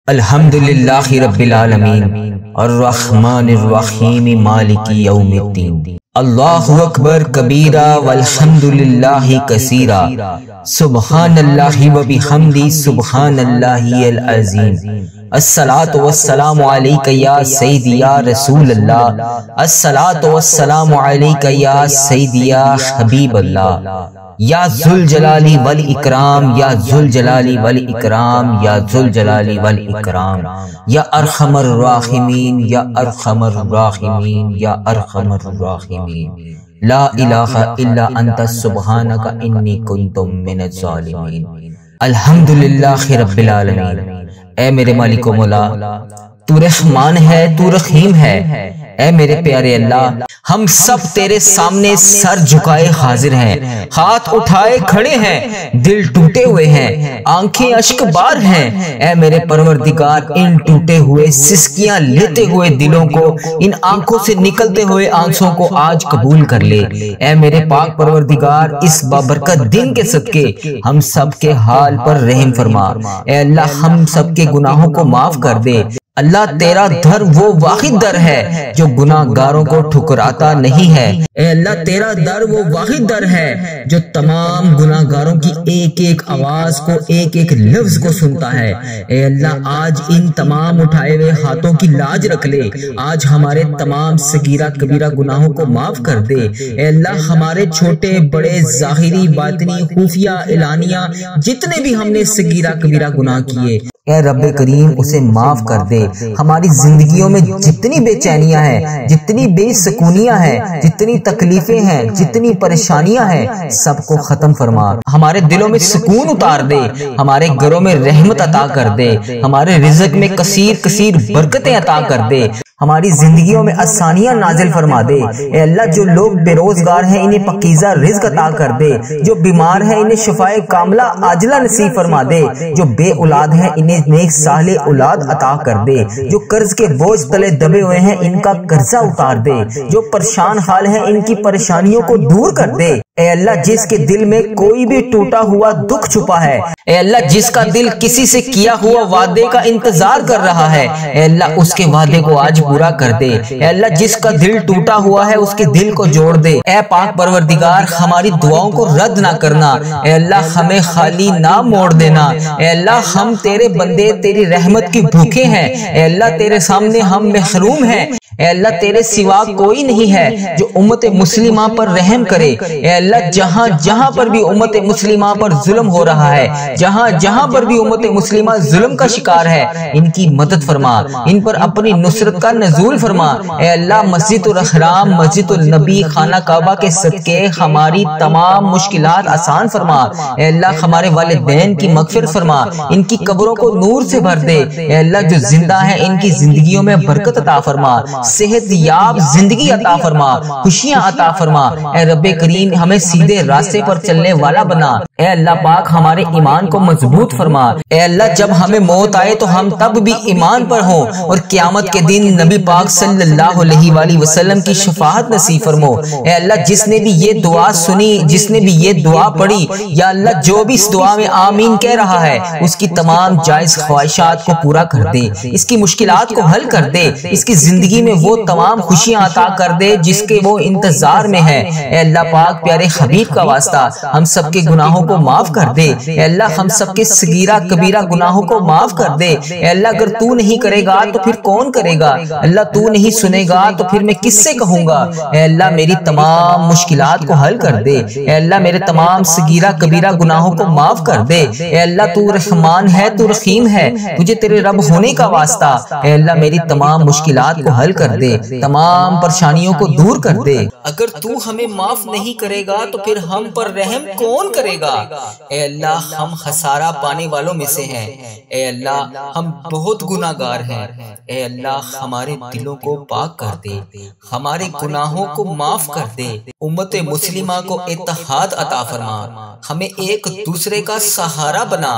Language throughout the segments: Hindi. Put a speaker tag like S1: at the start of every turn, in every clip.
S1: अल्हम्दुलिल्लाहि रब्बिल आलमीन अर्रहमानिर रहीम मालिकी यौमिद्दीन। अल्लाहु अकबर कबीरा वल्हम्दुलिल्लाहि कसीरा सुब्हानल्लाहि व बिहम्दी सुब्हानल्लाहिल अज़ीम। अस्सलातु वस्सलामु अलैका या सय्यदी या रसूल अल्लाह, अस्सलातु वस्सलामु अलैका या सय्यदी या हबीब अल्लाह। या जुल जलाली वल इकराम, या जुल जलाली वल इकराम, या जुल जलाली वल इकराम, या अरहमर राहिमीन, या अरहमर राहिमीन, या अरहमर राहिमीन। ला इलाहा इल्ला अंता सुब्हानका इन्नी कुन्तु मिनज़ ज़ालिमीन। अल्हम्दुलिल्लाहि रब्बिल आलमीन। ऐ मेरे मालिक मौला, तू रहमान है, तू रहीम है। ऐ मेरे प्यारे अल्लाह, हम सब तेरे सामने सर झुकाए हाजिर हैं, हाथ उठाए खड़े हैं, दिल टूटे हुए हैं, आंखें अश्कबार हैं। ऐ मेरे परवरदिगार, इन टूटे हुए सिसकियां लेते हुए दिलों को, इन आंखों से निकलते हुए आंसुओं को आज कबूल कर ले। ऐ मेरे पाक परवरदिगार, इस बाबरकत दिन के सदके हम सब के हाल पर रहम फरमा। ऐ अल्लाह, हम सब के गुनाहों को माफ कर दे। अल्लाह, तेरा दर वो वाहिद दर है जो गुनाहगारों को ठुकराता नहीं है। ए अल्लाह, तेरा दर वो वाहिद दर है जो तमाम गुनाहगारों की एक एक आवाज को, एक एक लफ्ज को सुनता है। ए अल्लाह, आज इन तमाम उठाए हुए हाथों की लाज रख ले। आज हमारे तमाम सगीरा कबीरा गुनाहों को माफ कर दे। ए अल्लाह, हमारे छोटे बड़े जाहिरी बातिनी खुफिया एलानिया जितने भी हमने सगीरा कबीरा गुनाह किए, ऐ रब्बे करीम उसे माफ कर दे। हमारी जिंदगियों में जितनी बेचैनियां हैं, जितनी बेसकूनियां हैं, जितनी तकलीफें हैं, जितनी परेशानियां हैं, सबको खत्म फरमा। हमारे दिलों में सुकून उतार दे, हमारे घरों में रहमत अता कर दे, हमारे रिज़्क में कसीर कसीर बरकतें अता कर दे, हमारी जिंदगियों में आसानियां नाजिल फरमा दे। ए अल्लाह, जो लोग बेरोजगार हैं इन्हें पकीज़ा रिज़्क अता कर दे, जो बीमार हैं इन्हें शिफाए कामला आजला नसीब फरमा दे, जो बे औलाद हैं इन्हें नेक साले औलाद अता कर दे, जो कर्ज के बोझ तले दबे हुए हैं इनका कर्जा उतार दे, जो परेशान हाल हैं इनकी परेशानियों को दूर कर दे। ए अल्लाह, जिसके दिल में कोई भी टूटा हुआ दुख छुपा है, ए अल्लाह, जिसका दिल किसी से किया हुआ वादे का इंतजार कर रहा है, ए अल्लाह, उसके वादे को आज पूरा कर दे। ए अल्लाह, जिसका दिल टूटा हुआ है उसके दिल को जोड़ दे। ए पाक परवरदिगार, हमारी दुआओं को रद्द ना करना। ए अल्लाह, हमें खाली ना मोड़ देना। ए अल्लाह, हम तेरे बंदे, तेरी रहमत की भूखे हैं। ए अल्लाह, तेरे सामने हम महरूम हैं। ए अल्लाह, तेरे सिवा कोई नहीं है जो उम्मत मुस्लिमा पर रहम करे। ए अल्लाह, जहाँ जहाँ पर भी उम्मत मुस्लिमा पर जुल्म हो रहा है, जहाँ जहाँ पर भी उम्मत मुस्लिमा जुल्म का शिकार है, इनकी मदद फरमा, इन पर अपनी नुसरत का नज़ूल फरमा। ए अल्लाह, मस्जिदुल हराम, मस्जिदुल नबी, खाना काबा के सदके हमारी तमाम मुश्किलात आसान फरमा। ए अल्लाह, हमारे वालिदैन की मगफिरत फरमा, इनकी कब्रों को नूर से भर दे। ए अल्लाह, जो जिंदा है इनकी जिंदगियों में बरकत अता फरमा, सेहत याब जिंदगी अता फरमा, खुशियां अता फरमा। ए रब्बे करीम, हमें सीधे रास्ते पर चलने वाला बना। ए अल्लाह पाक, हमारे ईमान को मजबूत फरमा। ए अल्लाह, जब हमें मौत आए तो हम तब भी ईमान पर हों और क़यामत के दिन नबी पाक सल्लल्लाहु अलैहि वसल्लम की शफाअत नसीब फरमो। ए अल्लाह, जिसने भी ये दुआ सुनी, जिसने भी ये दुआ पढ़ी, या अल्लाह, जो भी इस दुआ में आमीन कह रहा है, उसकी तमाम जायज ख्वाहिशात को पूरा कर दे, इसकी मुश्किलात को हल कर दे, इसकी जिंदगी में वो तमाम खुशियां अता कर दे जिसके वो इंतजार में है। ए अल्लाह पाक, प्यारे हबीब का वास्ता हम सबके गुनाहों को माफ कर दे। ए अल्लाह, हम सबके सगीरा कबीरा गुनाहों को माफ कर दे। ए अल्लाह, अगर तू नहीं करेगा तो फिर कौन करेगा? अल्लाह, तू नहीं सुनेगा तो फिर मैं किससे कहूंगा? ए अल्लाह, मेरी तमाम मुश्किलात को हल कर दे। ए अल्लाह, मेरे तमाम सगीरा कबीरा गुनाहों को माफ कर दे। ए अल्लाह, तू रहमान है, तू रहीम है, तुझे तेरे रब होने का वास्ता। ए अल्लाह, मेरी तमाम मुश्किलात को हल कर दे, तमाम परेशानियों को दूर कर दे। अगर तू हमें माफ नहीं करेगा तो फिर हम पर रहम कौन करेगा? ए अल्लाह, हम खसारा पाने वालों में से हैं। ए अल्लाह, हम बहुत गुनाहगार हैं। ए अल्लाह, हमारे दिलों को पाक कर दे, हमारे गुनाहों को माफ कर दे, उम्मत मुस्लिमा को इत्तेहाद अता फरमा, हमें एक दूसरे का सहारा बना।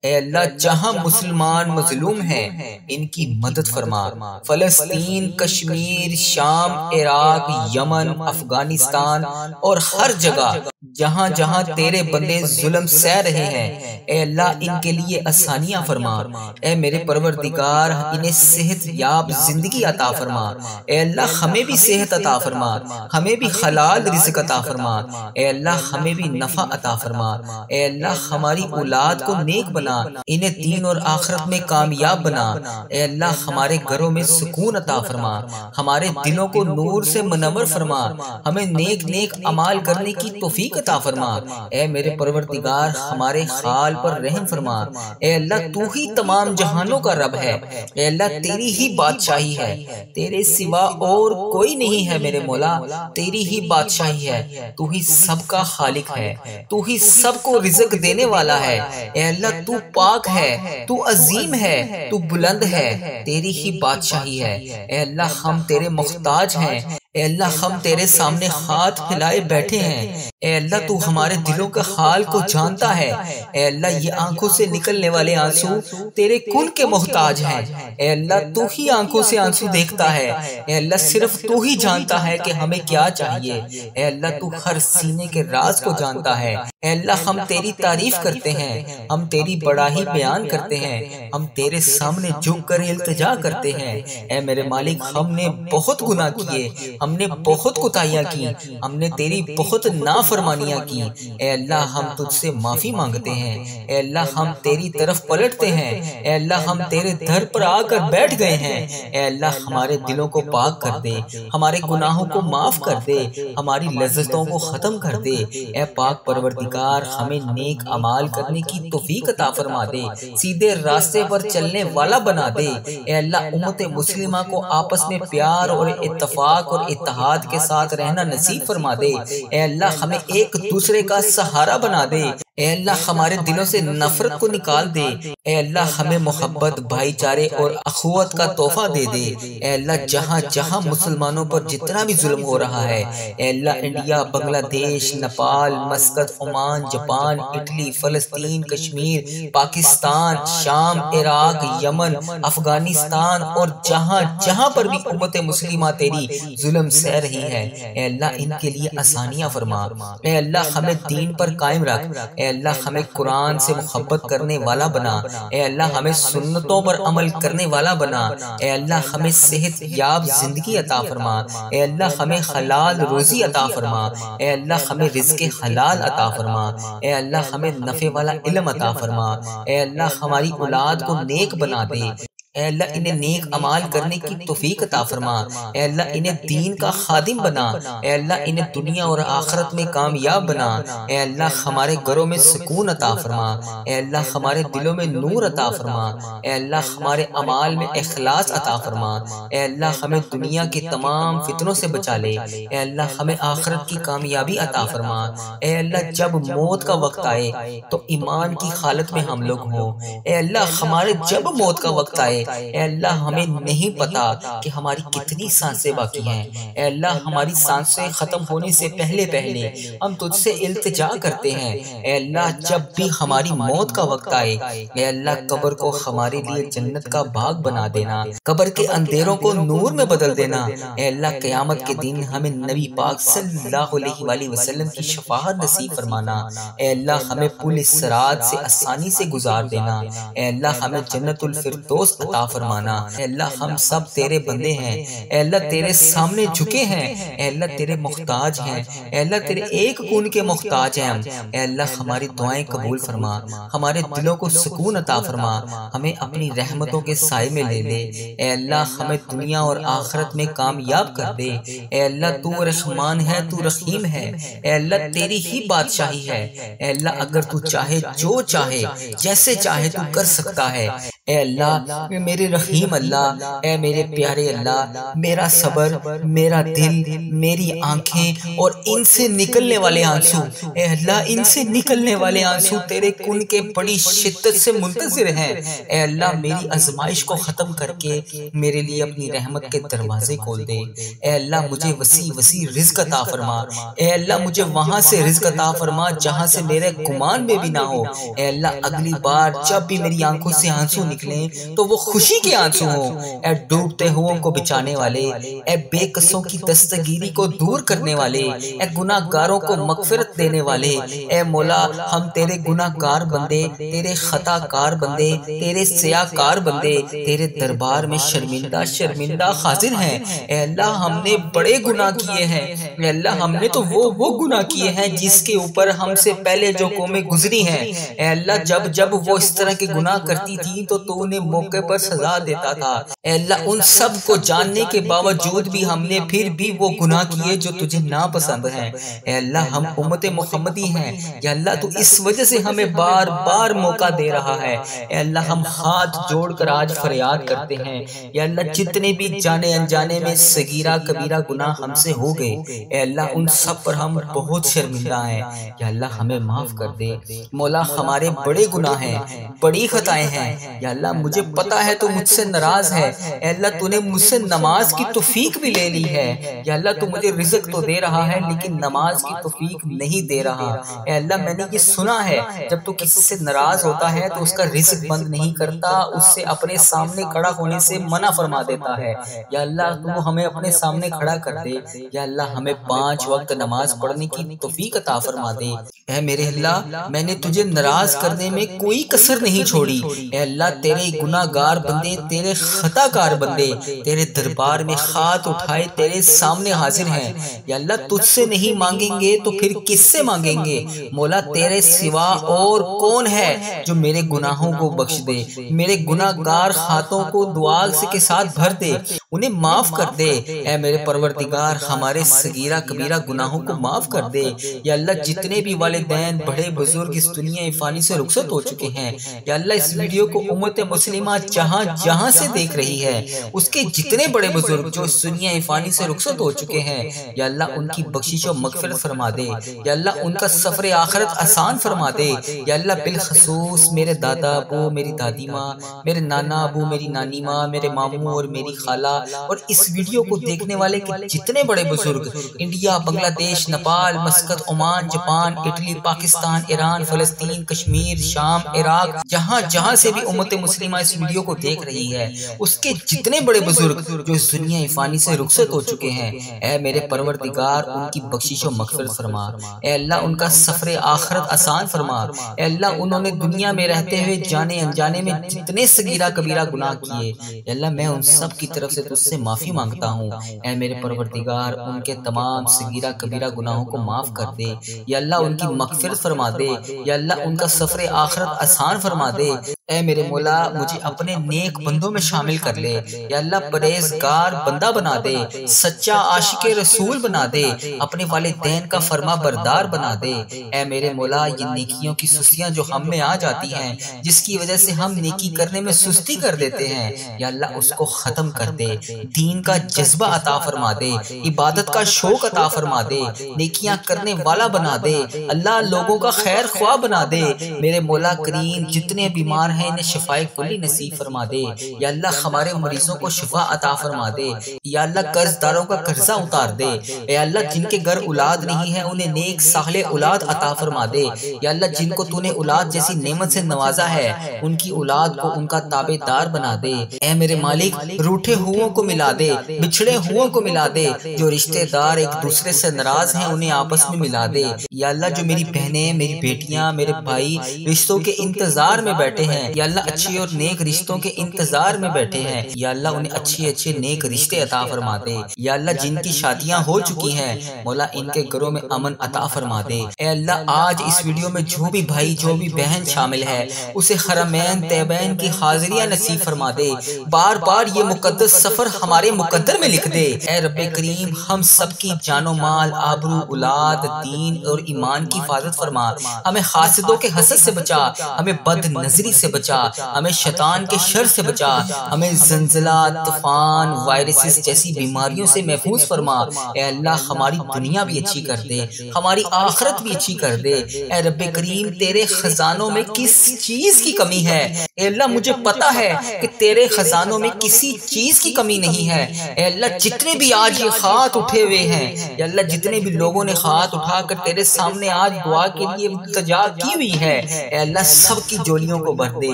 S1: ए अल्लाह, जहाँ मुसलमान मजलूम हैं इनकी मदद फरमा। फलस्तीन, कश्मीर, शाम, इराक, यमन, अफगानिस्तान और हर जगह जहाँ जहाँ तेरे बंदे जुल्म सह रहे हैं, ए अल्लाह इनके लिए आसानियां फरमा। ए मेरे परवरदिगार इन्हें सेहत याब जिंदगी अता फरमा। ए अल्लाह हमें भी सेहत अता फरमा, हमें भी हलाल रिज़्क अता फरमा। ए अल्लाह हमें भी नफा अता फरमा। ए अल्लाह हमारी औलाद को नेक बना, इन्हें दीन और आखिरत में कामयाब बना। ए अल्लाह हमारे घरों में सुकून अता फरमा, हमारे दिलों को नूर से मुनव्वर फरमा, हमें नेक नेक अमाल करने की तौफीक अता फरमा। ए मेरे परवरदिगार हमारे हाल पर रहम फरमा। ए अल्लाह तू ही तमाम जहानों का रब है। ए अल्लाह तेरी ही बादशाही है, तेरे सिवा और कोई नहीं है मेरे मौला, तेरी ही बादशाही है। तू ही सबका खालिक है, तू ही सबको रिज़्क देने वाला है। ए अल्लाह तू पाक है, तू अजीम है, तू बुलंद है, तेरी ही बादशाही है। ए अल्लाह हम तेरे मुख्ताज हैं। ए अल्लाह हम तेरे सामने हाथ फैलाए बैठे हैं। ए अल्लाह तू हमारे दिलों के हाल को जानता है। ए अल्लाह ये आंखों से निकलने वाले आंसू तेरे कुल के मोहताज हैं। ए अल्लाह तू ही आंखों से आंसू देखता है। ए अल्लाह सिर्फ तू ही जानता है कि हमें क्या चाहिए। ए अल्लाह तू हर सीने के राज को जानता है। ए अल्लाह हम तेरी तारीफ करते हैं, हम तेरी बड़ाई बयान करते हैं, हम तेरे सामने झुक कर इल्तिजा करते हैं। ए मेरे मालिक हमने बहुत गुनाह किए, हमने बहुत कोताहियां की, हमने तेरी बहुत नाफरमानियां की। ए अल्लाह हम तुझसे माफी मांगते हैं। ए अल्लाह हम तेरी तरफ पलटते हैं। ए अल्लाह हम तेरे दर पर आकर बैठ गए हैं। ए अल्लाह हमारे दिलों को पाक कर दे, हमारे गुनाहों को माफ कर दे, हमारी लज्जतों को खत्म कर दे। ए पाक परवरदिगार हमें नेक अमाल करने की तौफीक अता फरमा दे, सीधे रास्ते पर चलने वाला बना दे। ए अल्लाह उम्मत मुस्लिमा को आपस में प्यार और इत्तफाक और इत्तेहाद के साथ रहना नसीब फरमा दे। ए अल्लाह हमें एक दूसरे का सहारा बना दे। ए अल्लाह हमारे दिलों से नफरत को निकाल दे। ए अल्लाह हमें मोहब्बत, भाईचारे और अखुवत का तोहफा दे दे। ए अल्लाह जहाँ जहाँ मुसलमानों पर जितना भी जुल्म हो रहा है, ए Allah India, Bangladesh, Nepal, Muscat, Oman, Japan, Italy, फलस्तीन, कश्मीर, पाकिस्तान, शाम, इराक, यमन, अफगानिस्तान और जहाँ जहाँ पर भी उम्मत मुस्लिमा तेरी जुल्म सह रही है, ए अल्लाह इनके लिए आसानियां फरमा। ए अल्लाह हमें दीन पर कायम रख। ए अल्लाह हमें कुरान से मोहब्बत करने वाला बना। ए अल्लाह हमें सुन्नतों पर अमल करने वाला बना। ए अल्लाह हमें सेहत याब जिंदगी अता फरमा। ए अल्लाह हमें हलाल रोजी अता फरमा। ए अल्लाह हमें रिज़्क़े हलाल अता फरमा। ए अल्लाह हमें नफे वाला इल्म अता फरमा। ए अल्लाह हमारी औलाद को नेक बना दे। ए अल्लाह इन्हें नेक अमाल करने की तौफीक अता फरमा। ए अल्लाह इन्हें दीन का खादिम बना। ए अल्लाह इन्हें दुनिया और आखिरत में कामयाब बना। ए अल्लाह हमारे घरों में सुकून अता फरमा। ए अल्लाह हमारे दिलों में नूर अता फरमा। ए अल्लाह हमारे अमाल में इखलास अता फरमा। ए अल्लाह हमें दुनिया के तमाम फितनों से बचा ले। ए अल्लाह हमें आखिरत की कामयाबी अता फरमा। ए अल्लाह जब मौत का वक्त आए तो ईमान की हालत में हम लोग हों। ए अल्लाह हमारे जब मौत का वक्त आए, ए अल्लाह हमें नहीं पता कि हमारी कितनी सांसें बाकी हैं। ए अल्लाह हमारी सांसें खत्म होने से पहले पहले हम तुझसे इल्तिजा करते हैं। ए अल्लाह जब भी हमारी मौत का वक्त आए, ए अल्लाह कब्र को हमारे लिए जन्नत का बाग बना देना, कब्र के अंधेरों को नूर में बदल देना। ए अल्लाह क़यामत के दिन हमें नबी पाक सल्लल्लाहु अलैहि वसल्लम की शफाअत नसीब फरमाना। ए अल्लाह हमें पुल सिरात से आसानी से गुजार देना। ए अल्लाह हमें जन्नतुल फिरदौस अता फरमाना। ए अल्लाह हम सब तेरे बंदे हैं। ए अल्लाह तेरे सामने झुके हैं। ए अल्लाह तेरे मुख्ताज हैं। ए अल्लाह तेरे एक कून के मुख्ताज हैं हम। ए अल्लाह हमारी दुआएं कबूल फरमा, हमारे दिलों को सुकून अता फरमा, हमें अपनी रहमतों के साए में ले ले। ए अल्लाह हमें दुनिया और आखिरत में कामयाब कर दे। ए अल्लाह तू रहमान है, तू रहीम है। ए अल्लाह तेरी ही बादशाही है। ए अल्लाह अगर तू चाहे, जो चाहे, जैसे चाहे तू कर सकता है। ए अल्लाह मेरे रहीम अल्लाह, ए मेरे प्यारे अल्लाह, मेरा सब्र, मेरा दिल, मेरी आंखें और इनसे निकलने वाले आंसू, ए अल्लाह इनसे निकलने वाले आंसू तेरे कुन के बड़ी शिद्दत से मुंतजिर हैं। ए अल्लाह मेरी आजमाइश को खत्म करके मेरे लिए अपनी रहमत के दरवाजे खोल दे। ए अल्लाह मुझे वसी वसी रिज़्क़ अता फरमा। ए अल्लाह मुझे वहां से रिज़्क़ अता फरमा जहां से मेरे गुमान में भी ना हो। ए अल्लाह अगली बार जब भी मेरी आंखों से आंसू निकलें तो वो खुशी के आंसू हों। ए डूबते हुओं को बचाने वाले, ए बेकसों की दस्तगीरी को दूर करने वाले, ए गुनाहगारों को मगफिरत देने वाले, ए मौला हम तेरे गुनाहगार बंदे, तेरे खताकार बंदे, तेरे सियाकार बंदे तेरे दरबार में शर्मिंदा शर्मिंदा हाजिर हैं। ए अल्लाह हमने बड़े गुनाह किए हैं। ए अल्लाह हमने तो वो गुनाह किए हैं जिसके ऊपर हमसे पहले जो कौमें गुजरी हैं। ए अल्लाह जब जब वो इस तरह के गुनाह करती थी तो तू उन्हें मौके पर सजा देता था। ए अल्लाह उन सब को जानने के बावजूद भी हमने फिर भी वो गुनाह किए जो तुझे नापसंद हैं। ए अल्लाह हम उम्मत मुहम्मदी हैं। या अल्लाह तू इस वजह से हमें बार बार मौका दे रहा है। ए अल्लाह हम हाथ जोड़कर आज फरियाद करते हैं। या अल्लाह जितने भी जाने अनजाने में सगीरा कबीरा गुनाह हमसे हो गए, ए अल्लाह उन सब पर हम बहुत शर्मिंदा हैं। या अल्लाह हमें माफ कर दे। मौला हमारे बड़े गुनाह हैं, बड़ी खताएं हैं। या अल्लाह मुझे पता है तू मुझसे नाराज है। ए अल्लाह तूने मुझसे नमाज की तौफीक भी ले ली है। या अल्लाह तू मुझे रिज़्क तो दे रहा है लेकिन नमाज की तौफीक नहीं दे रहा। ए अल्लाह मैंने ये सुना है जब तू किसी से नाराज होता है तो उसका रिज़्क बंद नहीं करता, उससे अपने सामने खड़ा होने से मना फरमा देता है। या अल्लाह तू हमें अपने सामने खड़ा कर दे। या अल्लाह हमें 5 वक्त नमाज पढ़ने की तौफीक अता फरमा दे। ऐ मेरे अल्लाह मैंने तुझे नाराज करने में कोई कसर नहीं छोड़ी। ऐ अल्लाह तेरे गुनाहगार बंदे, तेरे खताकार बंदे तेरे दरबार में हाथ उठाए तेरे सामने हाजिर हैं। या अल्लाह तुझसे नहीं मांगेंगे तो फिर किससे मांगेंगे? मौला तेरे सिवा और कौन है जो मेरे गुनाहों को बख्श दे, मेरे गुनाहगार हाथों को दुआ के साथ भर दे, उन्हें माफ कर दे। ऐ मेरे परवरदिगार हमारे सगीरा कबीरा गुनाहों को माफ कर दे। या अल्लाह जितने भी वालिदैन बड़े बुजुर्ग इस दुनिया फानी से रुखसत हो चुके हैं, या अल्लाह इस वीडियो को उम्मत मुस्लिमा जहाँ जहाँ से देख रही है उसके जितने बड़े बुजुर्ग जो इस दुनिया फानी से रुखसत हो चुके हैं, या अल्लाह उनकी बख्शिश और मगफिरत फरमा दे। या अल्लाह उनका सफर आखिरत आसान फरमा दे। या अल्लाह बिलखसूस मेरे दादा अबू, मेरी दादी माँ, मेरे नाना अबू, मेरी नानी माँ, मेरे मामू और मेरी खाला और इस वीडियो को देखने वाले के जितने बड़े बुजुर्ग India, Bangladesh, Nepal, Muscat, Oman, Japan, Italy, Pakistan, Iran, फलस्तीन, कश्मीर, शाम, इराक, जहाँ जहाँ से भी उम्मत मुस्लिमा इस वीडियो को देख रही है उसके जितने बड़े बुजुर्ग जो इस दुनिया फानी से रुखसत हो चुके हैं, ऐ मेरे परवरदिगार उनकी बख्शिश और मगफिरत फरमा। ऐ अल्लाह उनका सफर आखिरत आसान फरमा। ऐ अल्लाह उन्होंने दुनिया में रहते हुए जाने अनजाने में जितने सगीरा कबीरा गुनाह किए, अल्लाह मैं उन सब की तरफ से तुझसे माफी मांगता हूँ। ऐ मेरे परवरदिगार उनके तमाम सगीरा कबीरा गुनाहों को माफ कर दे। या अल्लाह उनकी मगफिरत फरमा दे। या अल्लाह उनका सफर आखिरत आसान फरमा दे। ऐ मेरे मौला मुझे अपने नेक बंदों में शामिल कर ले। या अल्लाह परहेजगार बंदा बना दे, सच्चा आशिक रसूल बना दे, अपने वालिदैन का फरमा बरदार बना दे। ऐ मेरे मौला ये नेकियों की सुस्तियां जो हम में आ जाती हैं, जिसकी वजह से हम नेकी करने में सुस्ती कर देते हैं, या अल्लाह उसको खत्म कर दे। दीन का जज्बा अता फरमा दे, इबादत का शौक अता फरमा दे, नेकियां करने वाला बना दे। अल्लाह लोगों का खैर ख्वाह बना दे। मेरे मौला करीम जितने बीमार हैं इन्हें शिफाए कुल्ली नसीब फरमा दे। या अल्लाह हमारे मरीजों को शिफा अता फरमा दे। या अल्लाह कर्जदारों का कर्जा उतार दे। या अल्लाह जिनके घर औलाद नहीं है उन्हें नेक साहले औलाद अता फरमा दे। या अल्लाह जिनको तूने औलाद जैसी नेमत से नवाजा है उनकी औलाद को उनका ताबेदार बना दे। ऐ मेरे मालिक रूठे हुओं को मिला दे, बिछड़े हुओं को मिला दे, जो रिश्तेदार एक दूसरे से नाराज हैं उन्हें आपस में मिला दे। या अल्लाह जो मेरी बहनें, मेरी बेटियां, मेरे भाई रिश्तों के इंतजार में बैठे हैं, या अल्लाह अच्छे और नेक रिश्तों के इंतजार में बैठे हैं, या अल्लाह उन्हें अच्छे अच्छे नेक रिश्ते अता फरमा दे। या अल्लाह जिनकी शादियां हो चुकी हैं मौला इनके घरों में अमन अता फरमा दे। ऐ अल्लाह आज इस वीडियो में जो भी भाई जो भी बहन शामिल है उसे हरमैन तैबैन की हाजिरियां नसीब फरमा दे। बार बार ये मुकद्दस सफर हमारे मुकद्दर में लिख दे। ऐ रब्बे करीम हम सबकी जानो माल, आबरू, औलाद, दीन और ईमान की हिफाजत फरमा। हमें हासिदों के हसद से बचा, हमें बद नजरी से बचा, हमें शैतान के शर से बचा, हमें जंजला, तूफान, वायरसेस जैसी बीमारियों से महफूज फरमा। ऐ अल्लाह हमारी दुनिया भी अच्छी कर दे, हमारी आखिरत भी अच्छी कर दे। ऐ रब्बे करीम तेरे खजानों में किस चीज की कमी है? ऐ अल्लाह मुझे पता है कि तेरे खजानों में किसी चीज की कमी नहीं है। ऐ अल्लाह जितने भी आज ये हाथ उठे हुए हैं, या अल्लाह जितने भी लोगों ने हाथ उठाकर तेरे सामने आज दुआ के लिए इल्तिजा की हुई है, ऐ अल्लाह सबकी जोलियों को भर दे।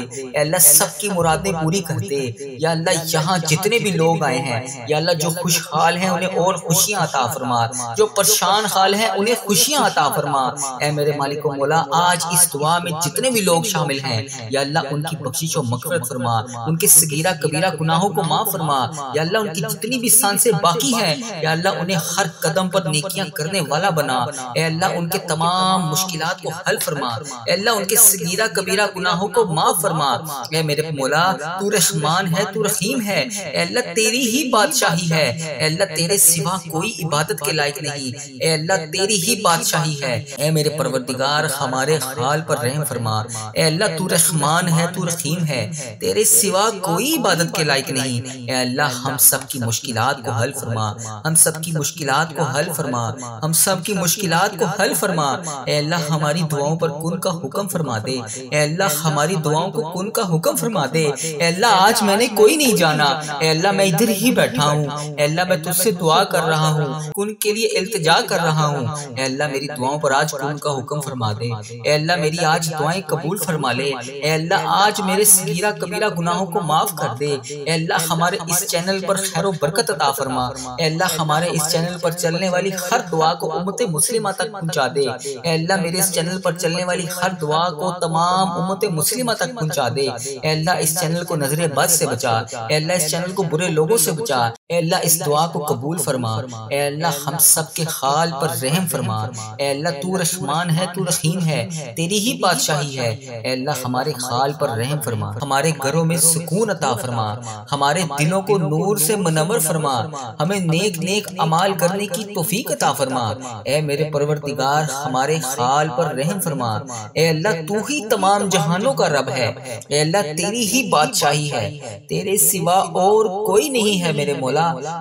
S1: अल्लाह सबकी मुरादें पूरी कर दे। या अल्लाह यहाँ जितने भी लोग आए हैं या अल्लाह जो खुशहाल हैं उन्हें और खुशियाँ अता फरमा, जो परेशान हाल हैं उन्हें खुशियाँ अता फरमा। ऐ मेरे मालिक व मौला, आज इस दुआ में जितने भी लोग शामिल हैं या अल्लाह उनकी बख्शिश और मग़फ़िरत फरमा, उनके सगीरा कबीरा गुनाहों को माफ़ फरमा। या अल्लाह उनकी जितनी भी सांसें बाकी हैं या अल्लाह उन्हें हर कदम पर नेकियां करने वाला बना। ऐ अल्लाह उनके तमाम मुश्किलात को हल फरमा। ऐ अल्लाह उनके सगीरा कबीरा गुनाहों को माफ फरमा। ऐ मेरे मौला, तू रहमान है, तू रहीम है। ऐ अल्लाह तेरी ही बादशाही है। ऐ अल्लाह तेरे सिवा कोई इबादत के लायक नहीं। ऐ अल्लाह तेरी ही बादशाही है। ऐ मेरे परवरदिगार, हमारे हाल पर रहम फरमा। ऐ अल्लाह तू रहमान है, तू रहीम है, तेरे सिवा कोई इबादत के लायक नहीं। ऐ अल्लाह हम सब की मुश्किलात को हल फरमा, हम सब की मुश्किलात को हल फरमा, हम सब की मुश्किलात को हल फरमा। ऐ अल्लाह हमारी दुआओं पर कुन का हुक्म फरमा दे। ऐ अल्लाह हमारी दुआओं को कुन का हुक्म फरमा दे। ऐ अल्लाह आज मैंने कोई नहीं जाना। ऐ अल्लाह मैं इधर ही बैठा हूँ। ऐ अल्लाह मैं तुझसे दुआ कर रहा हूँ, कुन के लिए इल्तिजा कर रहा हूँ। ऐ अल्लाह मेरी दुआओं पर आज कुन का हुक्म फरमा दे। ऐ अल्लाह मेरी आज दुआएं कबूल फरमा ले। ऐ अल्लाह आज मेरे सगीरा कबीरा गुनाहों को माफ कर दे। ऐ अल्लाह हमारे इस चैनल पर खैर व बरकत अता फरमा। ऐ अल्लाह हमारे इस चैनल पर चलने वाली हर दुआ को उम्मत मुस्लिमा तक पहुंचा दे। ऐ अल्लाह मेरे इस चैनल पर चलने वाली हर दुआ को तमाम उम्मत मुस्लिमा तक पहुंचा दे। ऐ अल्लाह इस चैनल को नजरे बद से बचा। ऐ अल्लाह इस चैनल को बुरे लोगों से बचा। ऐ अल्लाह इस दुआ को कबूल फरमा। ऐ अल्लाह हम सब के हाल पर रहम फरमा। ऐ अल्लाह तू रहमान है, तू रहीम है, तेरी ही बादशाही है। ऐ अल्लाह हमारे हाल पर रहम फरमा, हमारे घरों में सुकून अता फरमा, हमारे दिलों को नूर से मुनव्वर फरमा, हमें नेक नेक अमाल करने की तौफीक अता फरमा। ऐ मेरे परवरदिगार, हमारे हाल पर रहम फरमा। ऐ अल्लाह तू ही तमाम जहानों का रब है। ऐ अल्लाह तेरी ही बादशाही है, तेरे सिवा और कोई नहीं है। मेरे मौला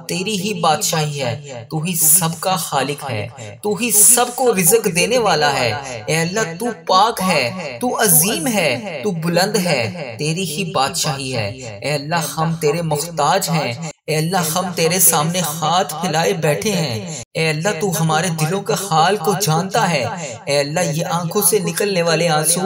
S1: तेरी ही बादशाही है, तू ही सबका खालिक है, तू ही सबको रिज़्क देने वाला है। ऐ अल्लाह तू पाक है, तू अजीम है, तू बुलंद है, तेरी ही बादशाही है। ऐ अल्लाह हम तेरे मुख्ताज हैं। ऐ अल्लाह हम तेरे सामने हाथ फैलाए बैठे हैं। ऐ अल्लाह तू हमारे दिलों के हाल को जानता है। ऐ अल्लाह ये आंखों से निकलने वाले आंसू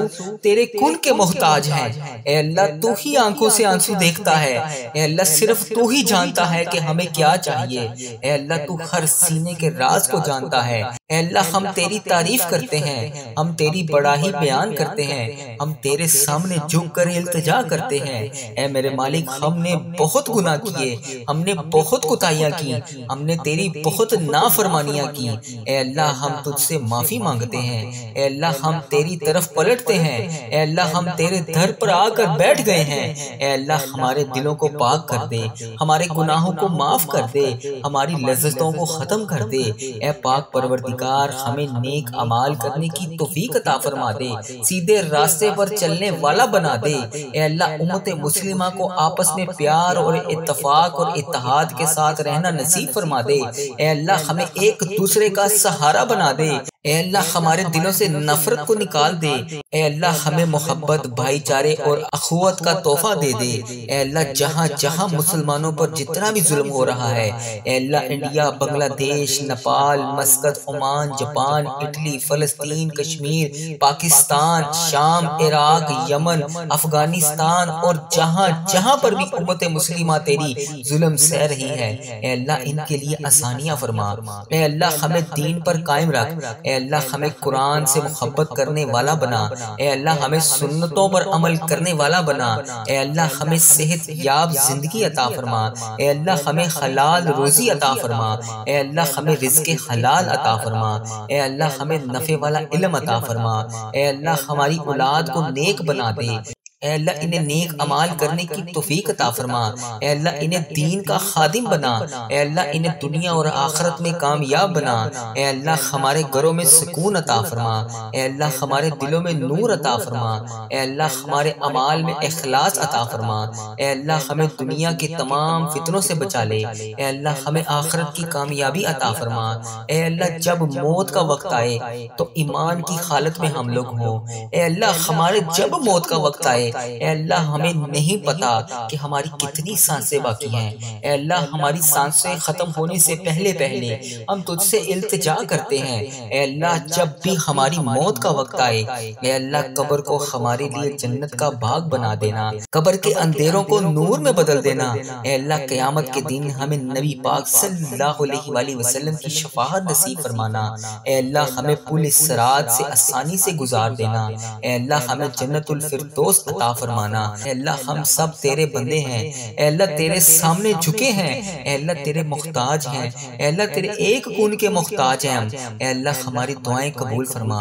S1: तेरे कुल के मोहताज हैं। ऐ अल्लाह तू ही आंखों से आंसू देखता है। ऐ अल्लाह सिर्फ तू ही जानता है कि हमें क्या चाहिए। ऐ अल्लाह तू हर सीने के राज को जानता है। ऐ अल्लाह हम तेरी तारीफ करते हैं, हम तेरी बड़ाई बयान करते हैं, हम तेरे सामने झुक कर इल्तिजा करते हैं। ऐ मेरे मालिक, हमने बहुत गुनाह किए, हमने बहुत कोताहियां की, हमने तेरी बहुत नाफरमानियां की। ऐ अल्लाह हम तुझसे माफी मांगते हैं। ऐ अल्लाह हम तेरी तरफ पलटते हैं। ऐ अल्लाह हम तेरे दर पर आकर बैठ गए हैं। ऐ अल्लाह हमारे दिलों को पाक कर दे, हमारे गुनाहों को माफ कर दे, हमारी लज्जतों को खत्म कर दे। ऐ पाक परवरदिगार, हमें नेक अमाल करने की तौफीक अता फरमा दे, सीधे रास्ते पर चलने वाला बना दे। ऐ अल्लाह उम्मत मुस्लिमा को आपस में प्यार और इत्तफाक और इत्तेहाद के साथ रहना नसीब फरमा दे। ऐ अल्लाह हमें एक दूसरे का सहारा बना दे। ऐ अल्लाह हमारे दिलों से नफरत को निकाल दे। ऐ अल्लाह हमें मोहब्बत, भाईचारे और अखुवत का तोहफा दे दे। ऐ अल्लाह जहाँ जहाँ मुसलमानों पर जितना भी जुल्म हो रहा है, ऐ Allah India, Bangladesh, Nepal, Muscat, Oman, Japan, Italy, फलस्तीन, कश्मीर, पाकिस्तान, शाम, इराक, यमन, अफगानिस्तान और जहाँ जहाँ पर भी उम्मत मुस्लिमा तेरी जुल्म सह रही है, ऐ अल्लाह इनके लिए आसानियाँ फरमा। ऐ अल्लाह हमें दीन पर कायम रख। ऐ अल्लाह हमें कुरान से मोहब्बत करने वाला बना। ऐ अल्लाह हमें सुन्नतों पर अमल करने वाला बना। ऐ अल्लाह हमें सेहत याब जिंदगी अता फरमा। ऐ अल्लाह हमें हलाल रोजी अता फरमा। ऐ अल्लाह हमें रिज़्क़े हलाल अता फरमा। ऐ अल्लाह हमें नफ़े वाला इल्म अता फरमा। ऐ अल्लाह हमारी औलाद को नेक बना दे। ऐ अल्लाह इन्हें नेक अमाल करने की तौफीक अता फरमा। ऐ अल्लाह इन्हें दीन का खादिम बना। ऐ अल्लाह इन्हें दुनिया और आखिरत में कामयाब बना। ऐ अल्लाह हमारे घरों में सुकून अता फरमा। ऐ अल्लाह हमारे दिलों में नूर अता फरमा। ऐ अल्लाह हमारे अमाल में इखलास अता फरमा। ऐ अल्लाह हमें दुनिया के तमाम फितनों से बचा ले। ऐ अल्लाह हमें आखिरत की कामयाबी अता फरमा। ऐ अल्लाह जब मौत का वक्त आए तो ईमान की हालत में हम लोग हों। ऐ अल्लाह हमारे जब मौत का वक्त आए ए अल्लाह हमें नहीं पता कि हमारी कितनी सांसें बाकी हैं। ए अल्लाह हमारी सांसें खत्म होने से पहले पहले हम तुझसे इल्तिजा करते हैं। ए अल्लाह जब भी हमारी मौत का वक्त आए, ए अल्लाह कब्र को हमारे लिए जन्नत का बाग बना देना, कब्र के अंधेरों को नूर में बदल देना। ए अल्लाह क़यामत के दिन हमें नबी पाक सल्लल्लाहु अलैहि वसल्लम की शफाअत नसीब फरमाना। ए अल्लाह हमें पुल सिरात से आसानी से गुजार देना। ए अल्लाह हमें जन्नतुल फिरदौस अता फरमाना। ए अल्लाह हम सब तेरे बंदे हैं। ए अल्लाह तेरे सामने झुके हैं। ए अल्लाह तेरे मुख्ताज हैं। ए अल्लाह तेरे एक कून के मुख्ताज हैं हम। ए अल्लाह हमारी दुआएं कबूल फरमा।